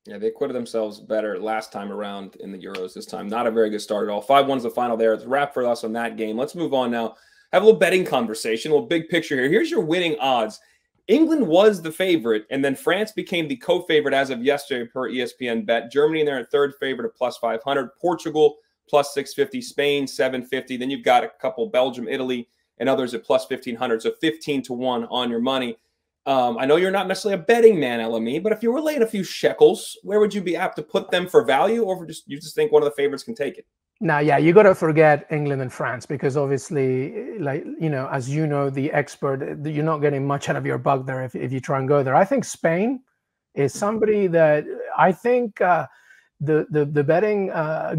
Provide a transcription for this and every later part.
Yeah, they acquitted themselves better last time around in the Euros this time. Not a very good start at all. 5-1's the final there. It's a wrap for us on that game. Let's move on now. Have a little betting conversation, a little big picture here. Here's your winning odds. England was the favorite, and then France became the co-favorite as of yesterday per ESPN Bet. Germany in there at third favorite at plus 500. Portugal plus 650. Spain 750. Then you've got a couple, Belgium, Italy, and others at plus 1,500. So 15-1 on your money. I know you're not necessarily a betting man, LME, but if you were laying a few shekels, where would you be apt to put them for value, or you just think one of the favorites can take it? Now, yeah, you got to forget England and France, because obviously, like, as you know, the expert, you're not getting much out of your buck there if you try and go there. I think Spain is somebody that I think the betting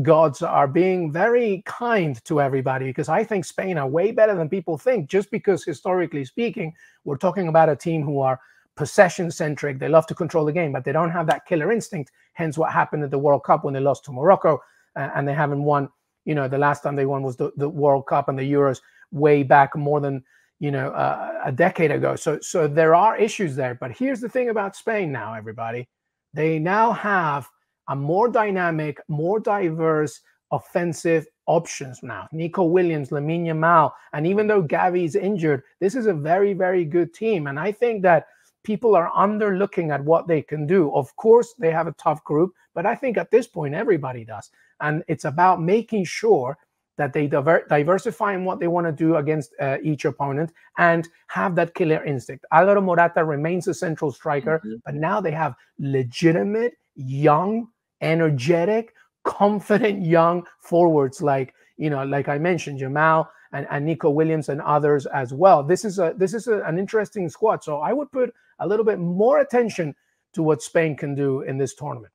gods are being very kind to everybody, because I think Spain are way better than people think, just because historically speaking, we're talking about a team who are possession-centric. They love to control the game, but they don't have that killer instinct, hence what happened at the World Cup when they lost to Morocco. And they haven't won, the last time they won was the World Cup and the Euros way back more than, a decade ago. So there are issues there. But here's the thing about Spain now, everybody. They now have a more dynamic, more diverse offensive options now. Nico Williams, Lamine Yamal, and even though Gavi's injured, this is a very, very good team. And I think that people are underlooking at what they can do. Of course, they have a tough group, but I think at this point, everybody does. And it's about making sure that they diversify in what they want to do against each opponent and have that killer instinct. Alvaro Morata remains a central striker, but now they have legitimate, young, energetic, confident young forwards like I mentioned, Jamal and Nico Williams and others as well. This is an interesting squad. So I would put a little bit more attention to what Spain can do in this tournament.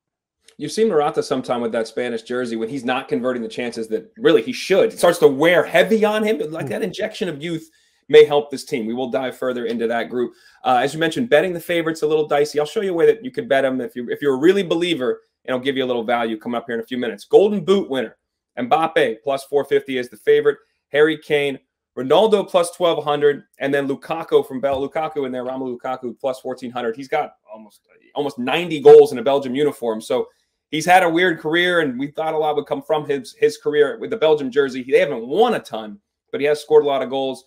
You've seen Morata sometime with that Spanish jersey when he's not converting the chances that really he should. It starts to wear heavy on him, but like that injection of youth may help this team. We will dive further into that group. As you mentioned, betting the favorites a little dicey. I'll show you a way that you could bet them if you're a really believer, and I'll give you a little value coming up here in a few minutes. Golden Boot winner, Mbappe plus 450 is the favorite. Harry Kane, Ronaldo plus 1,200, and then Lukaku in there, Romelu Lukaku plus 1,400. He's got almost 90 goals in a Belgium uniform. So he's had a weird career, and we thought a lot would come from his career with the Belgium jersey. They haven't won a ton, but he has scored a lot of goals.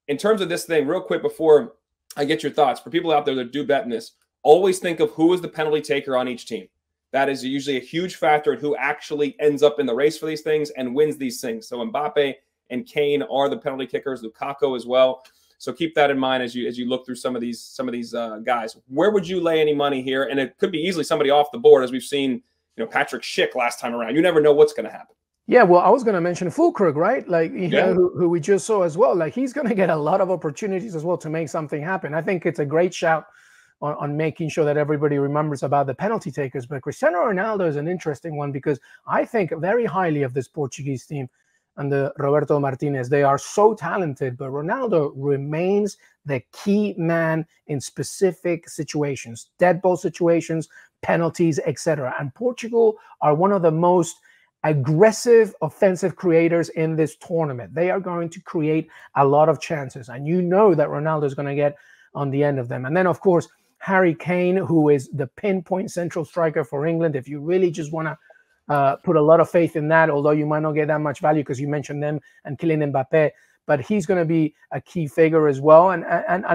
In terms of this thing, real quick before I get your thoughts, for people out there that do bet in this, always think of who is the penalty taker on each team. That is usually a huge factor in who actually ends up in the race for these things and wins these things. So Mbappe and Kane are the penalty kickers, Lukaku as well. So keep that in mind as you look through some of these guys. Where would you lay any money here? And it could be easily somebody off the board, as we've seen, Patrick Schick last time around. You never know what's going to happen. Yeah, well, I was going to mention Fulkrug, right? Like, who we just saw as well. Like, he's going to get a lot of opportunities as well to make something happen. I think it's a great shout on making sure that everybody remembers about the penalty takers. But Cristiano Ronaldo is an interesting one, because I think very highly of this Portuguese team and Roberto Martinez. They are so talented, but Ronaldo remains the key man in specific situations, dead ball situations, penalties, etc. And Portugal are one of the most aggressive offensive creators in this tournament. They are going to create a lot of chances, and you know that Ronaldo is going to get on the end of them. And then, of course, Harry Kane, who is the pinpoint central striker for England. If you really just want to put a lot of faith in that, although you might not get that much value because you mentioned them and Kylian Mbappe, but he's going to be a key figure as well. And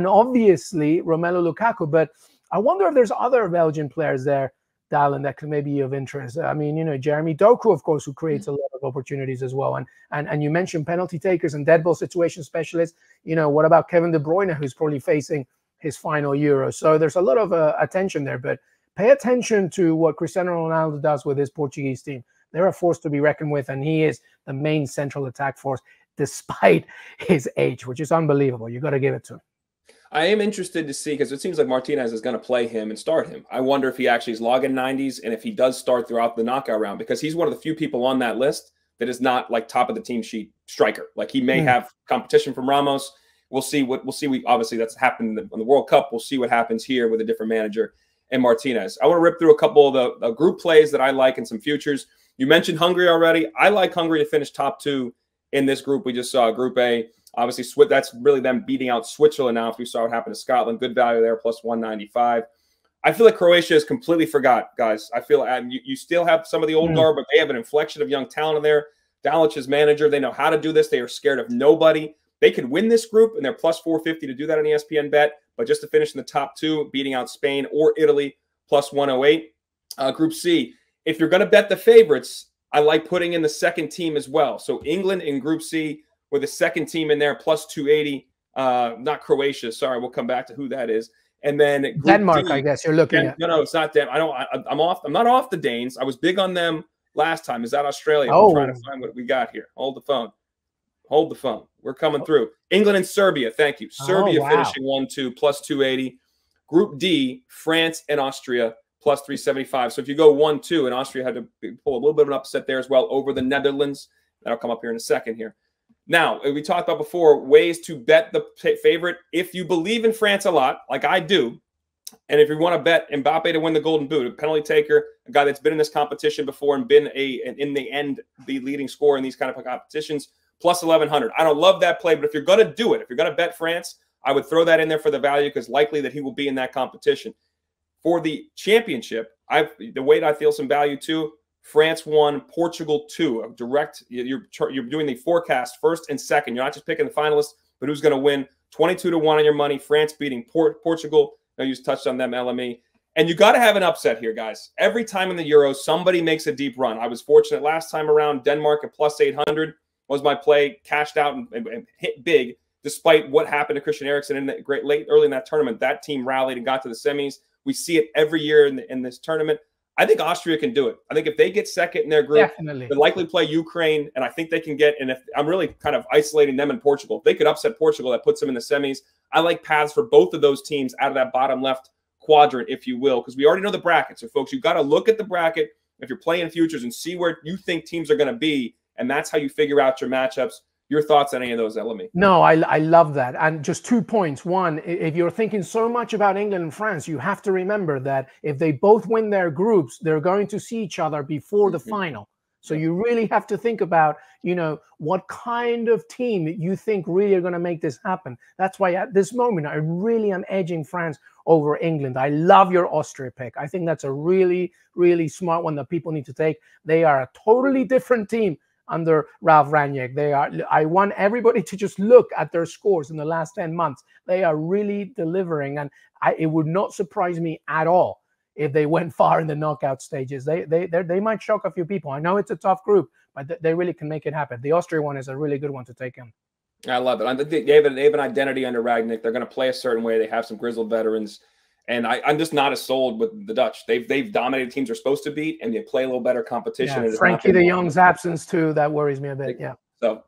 obviously Romelu Lukaku. But I wonder if there's other Belgian players there, Dalen, that could maybe be of interest. I mean, Jeremy Doku, of course, who creates a lot of opportunities as well. And you mentioned penalty takers and dead ball situation specialists. What about Kevin De Bruyne, who's probably facing his final Euro? So there's a lot of attention there, but pay attention to what Cristiano Ronaldo does with his Portuguese team. They're a force to be reckoned with, and he is the main central attack force despite his age, which is unbelievable. You got to give it to him. I am interested to see, because it seems like Martinez is going to play him and start him. I wonder if he actually is logging 90s and if he does start throughout the knockout round, because he's one of the few people on that list that is not like top of the team sheet striker. Like, he may have competition from Ramos. We'll see. Obviously that's happened in the World Cup. We'll see what happens here with a different manager and Martinez. I want to rip through a couple of the group plays that I like and some futures. You mentioned Hungary already. I like Hungary to finish top 2 in this group. We just saw Group A. Obviously, that's really them beating out Switzerland now. If we saw what happened to Scotland, good value there, plus 195. I feel like Croatia is completely forgot, guys. I feel you still have some of the old guard, but they have an inflection of young talent in there. Dalic's manager, they know how to do this. They are scared of nobody. They could win this group, and they're plus 450 to do that on ESPN Bet. But just to finish in the top 2, beating out Spain or Italy, plus 108. Group C, if you're going to bet the favorites, I like putting in the second team as well. So England in Group C with the second team in there, plus 280. Not Croatia. Sorry, we'll come back to who that is. And then Group Denmark, D, I guess you're looking at. No, it's not Denmark. I'm off. I'm not off the Danes. I was big on them last time. Is that Australia? Oh. I'm trying to find what we got here. Hold the phone. Hold the phone. We're coming through. England and Serbia. Thank you. Serbia finishing 1-2, plus 280. Group D, France and Austria, plus 375. So if you go 1-2, and Austria had to pull a little bit of an upset there as well over the Netherlands. That'll come up here in a second here. Now, we talked about before, ways to bet the favorite. If you believe in France a lot, like I do, and if you want to bet Mbappe to win the Golden Boot, a penalty taker, a guy that's been in this competition before and been in the end the leading scorer in these kind of competitions, plus 1,100. I don't love that play, but if you're going to do it, if you're going to bet France, I would throw that in there for the value because likely that he will be in that competition. For the championship, the weight I feel some value too. France 1, Portugal 2. A direct, you're doing the forecast first and second. You're not just picking the finalists, but who's going to win. 22-1 on your money. France beating Portugal. I just touched on them, LME. And you got to have an upset here, guys. Every time in the Euros, somebody makes a deep run. I was fortunate last time around. Denmark at plus 800 was my play. Cashed out and hit big, despite what happened to Christian Eriksen in the early in that tournament. That team rallied and got to the semis. We see it every year in this tournament. I think Austria can do it. I think if they get second in their group, they'll likely play Ukraine, and I think they can get – and if I'm really kind of isolating them in Portugal. If they could upset Portugal, that puts them in the semis. I like paths for both of those teams out of that bottom left quadrant, if you will, because we already know the bracket. So, folks, you've got to look at the bracket if you're playing futures and see where you think teams are going to be, and that's how you figure out your matchups. Your thoughts on any of those, LME? No, I love that. And just 2 points. One, if you're thinking so much about England and France, you have to remember that if they both win their groups, they're going to see each other before the final. So you really have to think about, what kind of team you think really are going to make this happen. That's why at this moment, I really am edging France over England. I love your Austria pick. I think that's a really, really smart one that people need to take. They are a totally different team under Ralf Rangnick. I want everybody to just look at their scores in the last 10 months. They are really delivering, and it would not surprise me at all if they went far in the knockout stages. They might shock a few people. I know it's a tough group, but they really can make it happen. The Austria one is a really good one to take in. I love it. They have an identity under Rangnick. They're going to play a certain way. They have some grizzled veterans. And I'm just not as sold with the Dutch. They've dominated teams they're supposed to beat, and they play a little better competition. Yeah, Frankie de Jong's absence too, that worries me a bit. Yeah. So